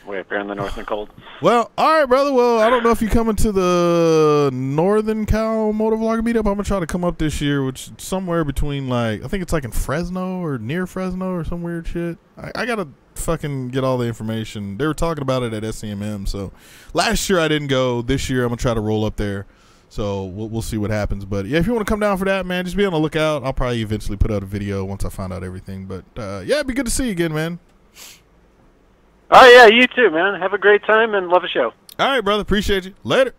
Way up here in the north and cold. Well, all right, brother. Well, I don't know if you're coming to the Northern Cal Motovlog meetup. I'm gonna try to come up this year, which is somewhere between I think it's like in Fresno or near Fresno or some weird shit. I gotta fucking get all the information. They were talking about it at SCMM. So last year I didn't go. This year I'm gonna try to roll up there. So we'll see what happens. But yeah, if you want to come down for that, man, just be on the lookout. I'll probably eventually put out a video once I find out everything. But yeah, it'd be good to see you again, man. Oh yeah, you too, man. Have a great time and love the show. All right, brother. Appreciate you. Later.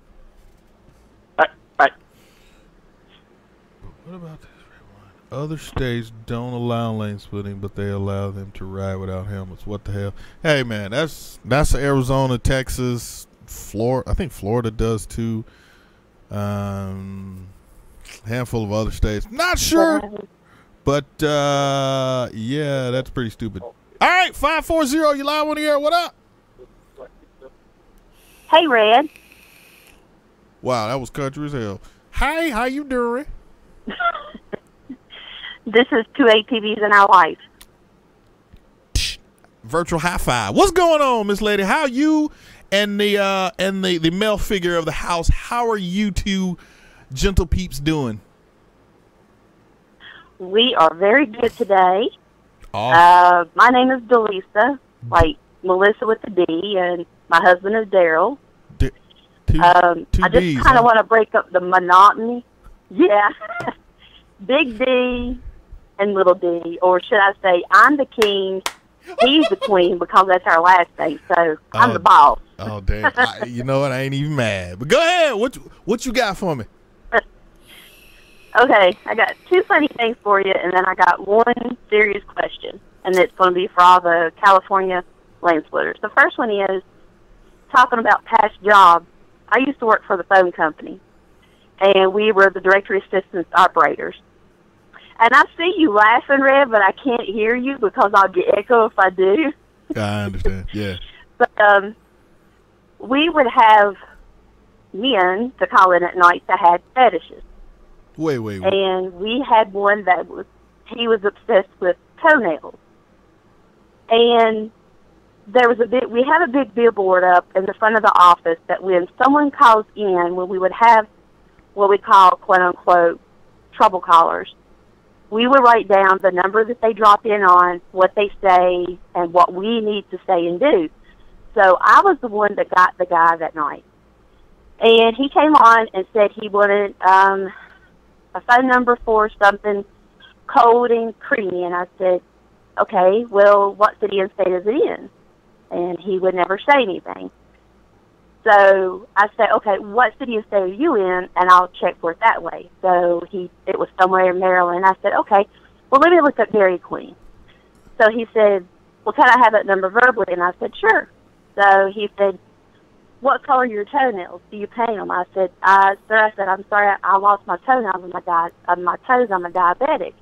Bye. Bye. What about this? Other states don't allow lane splitting, but they allow them to ride without helmets. What the hell? Hey, man, that's Arizona, Texas, Florida. I think Florida does too. Handful of other states. Not sure, but yeah, that's pretty stupid. All right, 540, you live on the air. What up? Hey, Red. Wow, that was country as hell. Hey, how you doing? This is 2 ATVs in our life. Virtual high five. What's going on, Miss Lady? How you and the male figure of the house? How are you two gentle peeps doing? We are very good today. Awesome. My name is Delisa, like Melissa with the D, and my husband is Daryl. Two I just Ds, kind huh? of want to break up the monotony. Yeah. Big D and little D, or should I say, I'm the king, he's the queen, because that's our last name, so I'm the boss. Oh, damn. You know what? I ain't even mad. But go ahead. What you got for me? Okay, I got 2 funny things for you, and then I got 1 serious question, and it's going to be for all the California lane splitters. The first one is, talking about past jobs, I used to work for the phone company, and we were the directory assistance operators. And I see you laughing, Red, but I can't hear you because I'll get echo if I do. I understand, yeah. But we would have men to call in at night that had fetishes. Wait. And we had one that he was obsessed with toenails. And we had a big billboard up in the front of the office that when someone calls in, when we would have what we call, quote unquote, trouble callers, we would write down the number that they drop in on, what they say, and what we need to say and do. So I was the one that got the guy that night. And he came on and said he wanted a phone number for something cold and creamy. And I said, okay, well, what city and state is it in? And he would never say anything. So I said, okay, what city and state are you in? And I'll check for it that way. So it was somewhere in Maryland. I said, okay, well, let me look up Dairy Queen. So he said, well, can I have that number verbally? And I said, sure. So he said, what color are your toenails? Do you paint them? I said, sir, I'm sorry, I lost my toenails on my toes. I'm a diabetic.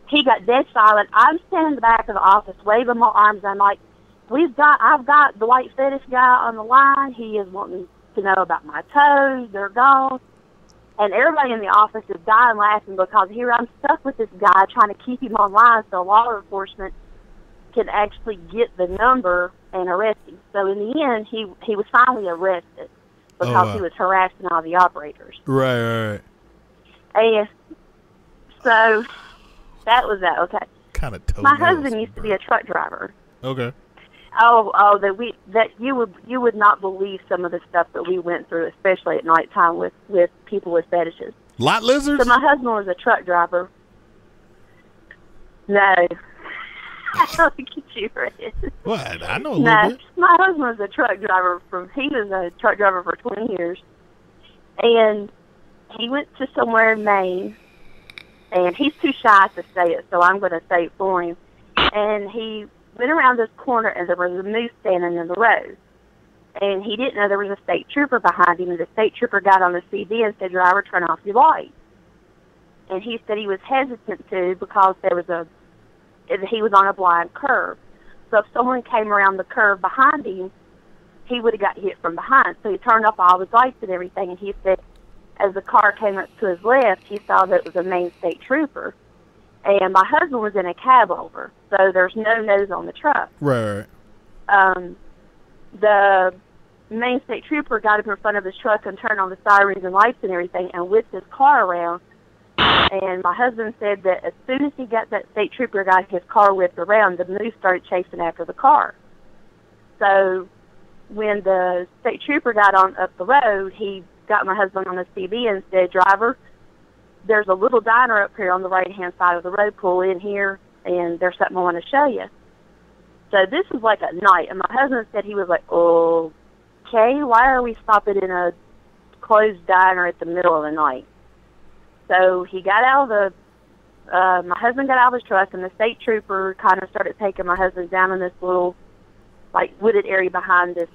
He got dead silent. I'm standing in the back of the office, waving my arms. I'm like, I've got the white fetish guy on the line. He is wanting to know about my toes. They're gone. And everybody in the office is dying laughing because here I'm stuck with this guy trying to keep him online so law enforcement can actually get the number and arrest him. So in the end, he was finally arrested because he was harassing all the operators. Right. And so that was that. Okay. Kind of toenails. My husband used to be a truck driver. Okay. that you would not believe some of the stuff that we went through, especially at nighttime with people with fetishes. Lot lizards? So my husband was a truck driver. No. Look at you, Red. What? I know a little bit. My husband was a truck driver he was a truck driver for 20 years. And he went to somewhere in Maine, and he's too shy to say it, so I'm going to say it for him. And he went around this corner, and there was a moose standing in the road. And he didn't know there was a state trooper behind him, and the state trooper got on the CV and said, "Driver, turn off your lights." And he said he was hesitant to because he was on a blind curve. So if someone came around the curve behind him, he would have got hit from behind. So he turned off all his lights and everything, and he said as the car came up to his left, he saw that it was a Maine state trooper. And my husband was in a cab over, so there's no nose on the truck. Right. The Maine state trooper got up in front of his truck and turned on the sirens and lights and everything and whipped his car around. And my husband said that as soon as he got that state trooper got his car whipped around, the moose started chasing after the car. So when the state trooper got on up the road, he got my husband on the CV and said, "Driver, there's a little diner up here on the right-hand side of the road. Pull in here, and there's something I want to show you." So this was like at night, and my husband said he was like, "Okay, why are we stopping in a closed diner at the middle of the night?" So he got out of my husband got out of his truck, and the state trooper kind of started taking my husband down in this little, like, wooded area behind this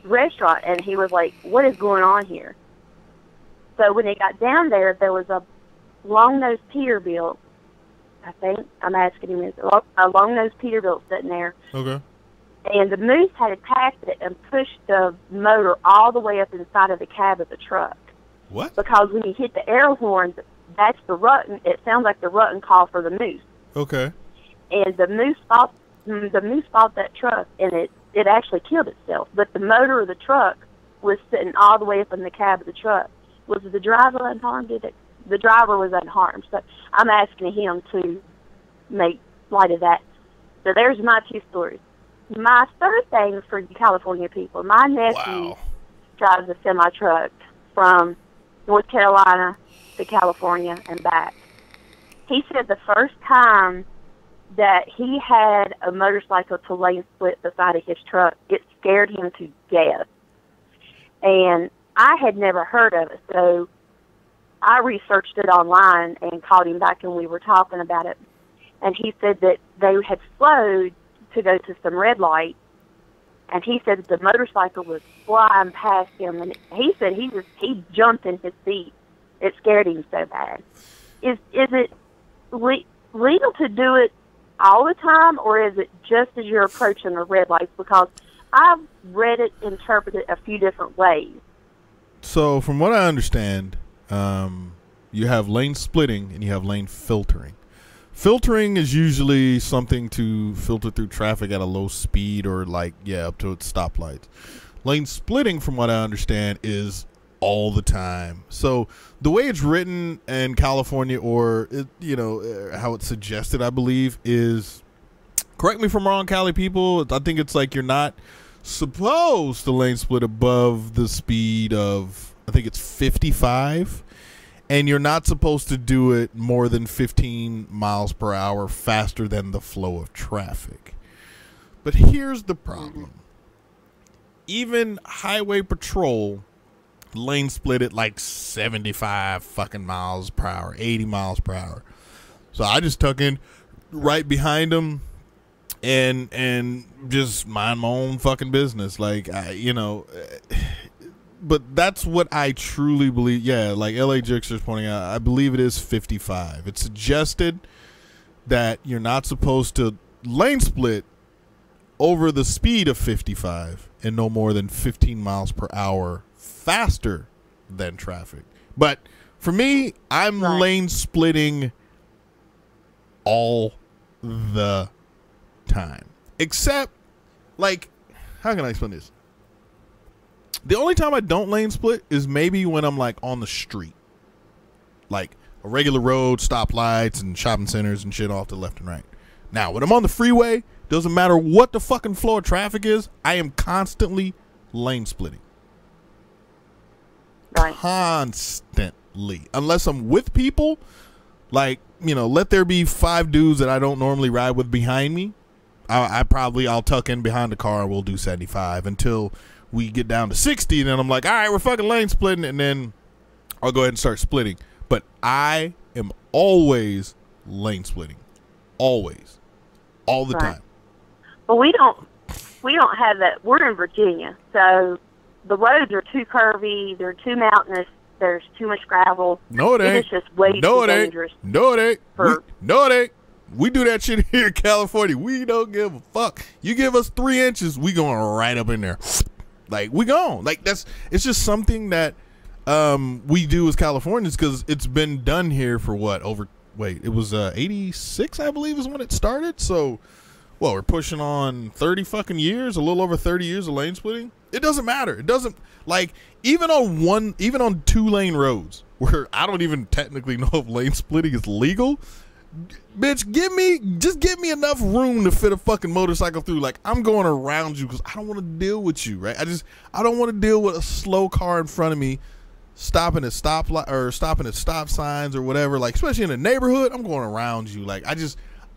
restaurant, and he was like, "What is going on here?" So when he got down there, there was a long-nosed Peterbilt. I think I'm asking him, is a long-nosed Peterbilt sitting there. Okay. And the moose had attacked it and pushed the motor all the way up inside of the cab of the truck. What? Because when you hit the air horn, that's the rutting. It sounds like the rutting call for the moose. Okay. And the moose fought that truck, and it actually killed itself. But the motor of the truck was sitting all the way up in the cab of the truck. Was the driver unharmed? The driver was unharmed. So I'm asking him to make light of that. So there's my two stories. My third thing for you California people, my nephew drives a semi-truck from North Carolina to California and back. He said the first time that he had a motorcycle to lane split beside of his truck, it scared him to death. And I had never heard of it, so I researched it online and called him back, and we were talking about it. And he said that they had slowed to go to some red lights, and he said that the motorcycle was flying past him, and he said he jumped in his seat. It scared him so bad. Is it legal to do it all the time, or is it just as you're approaching the red lights? Because I've read it, interpreted a few different ways. So from what I understand, you have lane splitting and you have lane filtering. Filtering is usually something to filter through traffic at a low speed or up to its stoplights. Lane splitting, from what I understand, is all the time. So the way it's written in California, or how it's suggested, I believe, is, correct me if I'm wrong, Cali people, I think it's like you're not supposed to lane split above the speed of, I think it's 55. And you're not supposed to do it more than 15 miles per hour faster than the flow of traffic. But here's the problem. Even highway patrol lane split at like 75 fucking miles per hour, 80 miles per hour. So I just tuck in right behind them and just mind my own fucking business. But that's what I truly believe. Yeah, like LA Jixer's pointing out, I believe it is 55. It's suggested that you're not supposed to lane split over the speed of 55 and no more than 15 miles per hour faster than traffic. But for me, I'm lane splitting all the time. Except, how can I explain this? The only time I don't lane split is maybe when I'm on the street, like a regular road, stoplights and shopping centers and shit off to left and right. Now, when I'm on the freeway, doesn't matter what the fucking flow of traffic is, I am constantly lane splitting. Right. Constantly. Unless I'm with people, like, you know, let there be 5 dudes that I don't normally ride with behind me. I'll tuck in behind the car and we'll do 75 until we get down to 60, and then I'm like, all right, we're fucking lane splitting, and then I'll go ahead and start splitting. But I am always lane splitting. Always. All the time. Well, we don't have that. We're in Virginia, so the roads are too curvy, they're too mountainous, there's too much gravel. No, it ain't. It's just way too dangerous. No, it ain't. No, it ain't. We do that shit here in California. We don't give a fuck. You give us 3 inches, we going right up in there. Like, we gone. Like, it's just something that we do as Californians, because it's been done here for what? It was 86, I believe, is when it started. So, well, we're pushing on 30 fucking years, a little over 30 years of lane splitting. It doesn't matter. It doesn't, like, even on 2-lane roads, where I don't even technically know if lane splitting is legal. Bitch, just give me enough room to fit a fucking motorcycle through. Like, I'm going around you because I don't want to deal with you, right? I don't want to deal with a slow car in front of me stopping at stop signs or whatever. Like, especially in the neighborhood, I'm going around you. Like,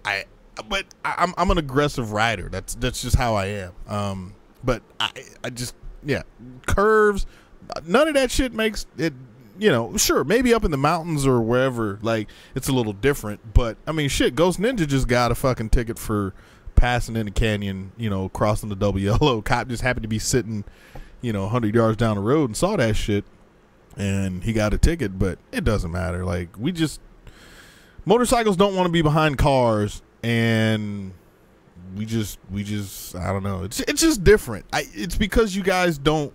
I'm an aggressive rider. That's just how I am. But I just, yeah, curves, none of that shit makes it. You know, sure, maybe up in the mountains or wherever, like, it's a little different. But, I mean, shit, Ghost Ninja just got a fucking ticket for passing in the canyon, you know, crossing the double yellow. Cop just happened to be sitting, you know, 100 yards down the road and saw that shit. And he got a ticket, but it doesn't matter. Like, motorcycles don't want to be behind cars, and we just, I don't know. It's just different. It's because you guys don't,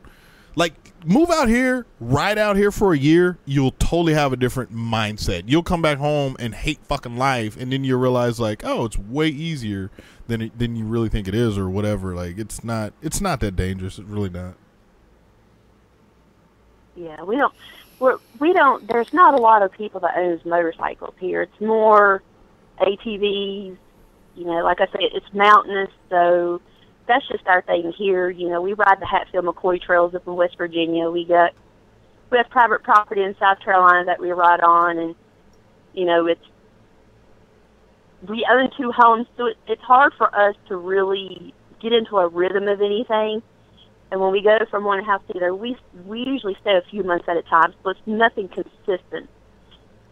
like, move out here, ride out here for a year, you'll totally have a different mindset. You'll come back home and hate fucking life, and then you'll realize, like, oh, it's way easier than you really think it is, or whatever. Like, it's not that dangerous. It's really not. Yeah, we don't. There's not a lot of people that owns motorcycles here. It's more ATVs. You know, like I said, it's mountainous, so that's just our thing here. You know, we ride the Hatfield-McCoy trails up in West Virginia. We have private property in South Carolina that we ride on, and, you know, we own 2 homes, so it's hard for us to really get into a rhythm of anything. And when we go from one house to the other, we usually stay a few months at a time, so it's nothing consistent.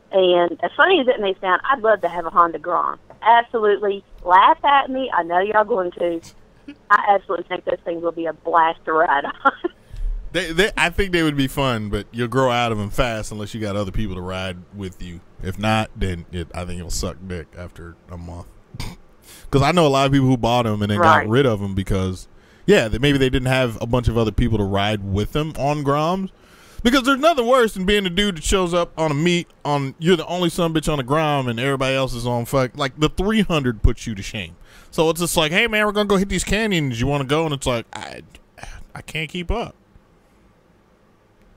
And as funny as it may sound, I'd love to have a Honda Grom. Absolutely. Laugh at me. I know y'all going to. I absolutely think those things will be a blast to ride on. I think they would be fun, but you'll grow out of them fast unless you got other people to ride with you. If not, then I think it'll suck dick after a month. Because I know a lot of people who bought them and then got rid of them because, yeah, maybe they didn't have a bunch of other people to ride with them on Groms. Because there's nothing worse than being the dude that shows up on a meet you're the only son bitch on a Grom and everybody else is on like the 300 puts you to shame. So it's just like, hey man, we're gonna go hit these canyons. You want to go? And it's like, I can't keep up.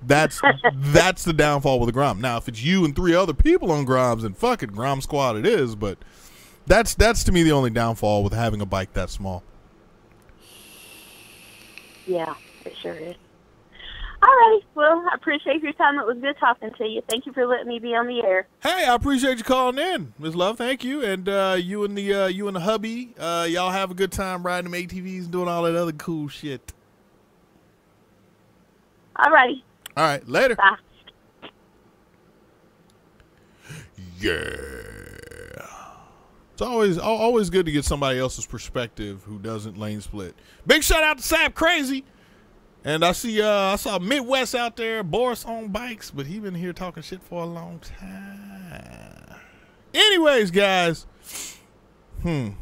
That's the downfall with the Grom. Now, if it's you and 3 other people on Groms, then fuck it, Grom squad it is. But that's to me the only downfall with having a bike that small. Yeah, it sure is. Alrighty, well, I appreciate your time. It was good talking to you. Thank you for letting me be on the air. Hey, I appreciate you calling in, Ms. Love. Thank you, and you and the hubby, y'all have a good time riding them ATVs and doing all that other cool shit. Alrighty. All right, later. Bye. Yeah. It's always good to get somebody else's perspective who doesn't lane split. Big shout out to Sap Crazy. And I saw Midwest out there, Boris on bikes, but he been here talking shit for a long time. Anyways, guys, I'm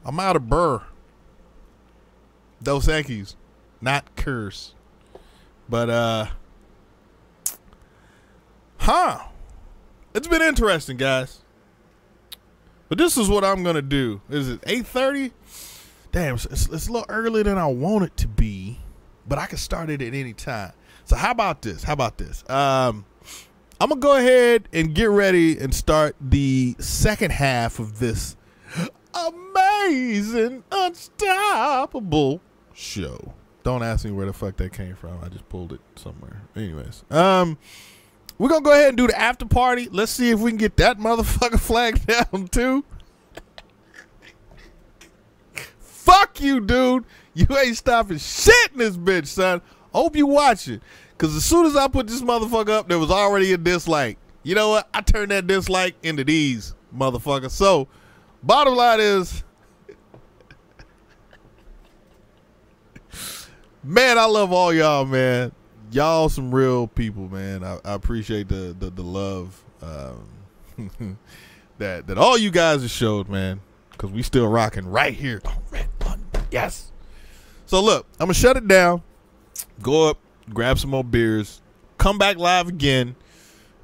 out of burr. Dos Equis, not curse. But it's been interesting, guys. But this is what I'm gonna do. Is it 8:30? Damn, it's a little earlier than I want it to be. But I can start it at any time. So how about this? I'm going to go ahead and get ready and start the second half of this amazing, unstoppable show. Don't ask me where the fuck that came from. I just pulled it somewhere. Anyways, we're gonna go ahead and do the after party. Let's see if we can get that motherfucker flagged down too. Fuck you, dude. You ain't stopping shit in this bitch, son. Hope you watch it. Because as soon as I put this motherfucker up, there was already a dislike. You know what? I turned that dislike into these motherfuckers. So, bottom line is, man, I love all y'all, man. Y'all some real people, man. I appreciate the love that all you guys have showed, man. Because we still rocking right here on Red Button. Yes. So look, I'm gonna shut it down. Go up, grab some more beers, come back live again.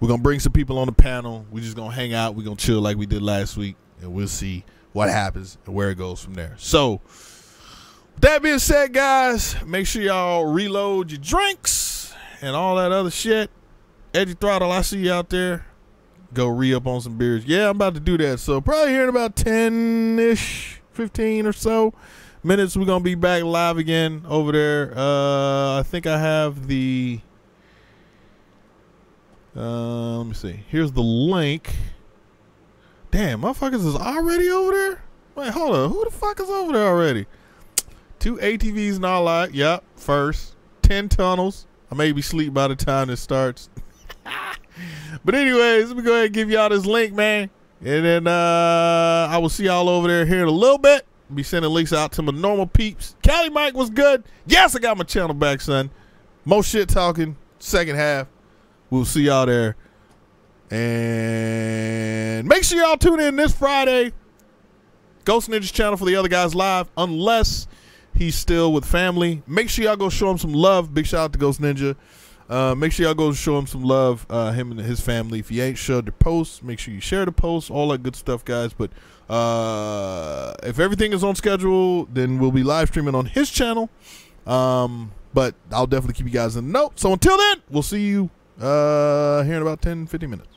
We're gonna bring some people on the panel. We're just gonna hang out. We're gonna chill like we did last week, and we'll see what happens and where it goes from there. So, with that being said, guys, make sure y'all reload your drinks and all that other shit. Edgy Throttle, I see you out there. Go re-up on some beers. Yeah, I'm about to do that. So probably here in about 10-ish, 15 or so minutes, we're going to be back live again over there. I think I have the... let me see. Here's the link. Damn, motherfuckers is already over there? Wait, hold on. Who the fuck is over there already? 2 ATVs and all that. Yep, first. 10 tunnels. I may be asleep by the time this starts. But anyways, let me go ahead and give y'all this link, man. And then I will see y'all over there here in a little bit. Be sending links out to my normal peeps. Cali Mike was good. Yes, I got my channel back, son. More shit talking. Second half. We'll see y'all there. And make sure y'all tune in this Friday. Ghost Ninja's channel for the other guys live. Unless he's still with family. Make sure y'all go show him some love. Big shout out to Ghost Ninja. Make sure y'all go show him some love, him and his family. If you ain't shared the post, make sure you share the post, all that good stuff, guys. But if everything is on schedule, then we'll be live streaming on his channel. But I'll definitely keep you guys in the note. So until then, we'll see you here in about 10-15 minutes.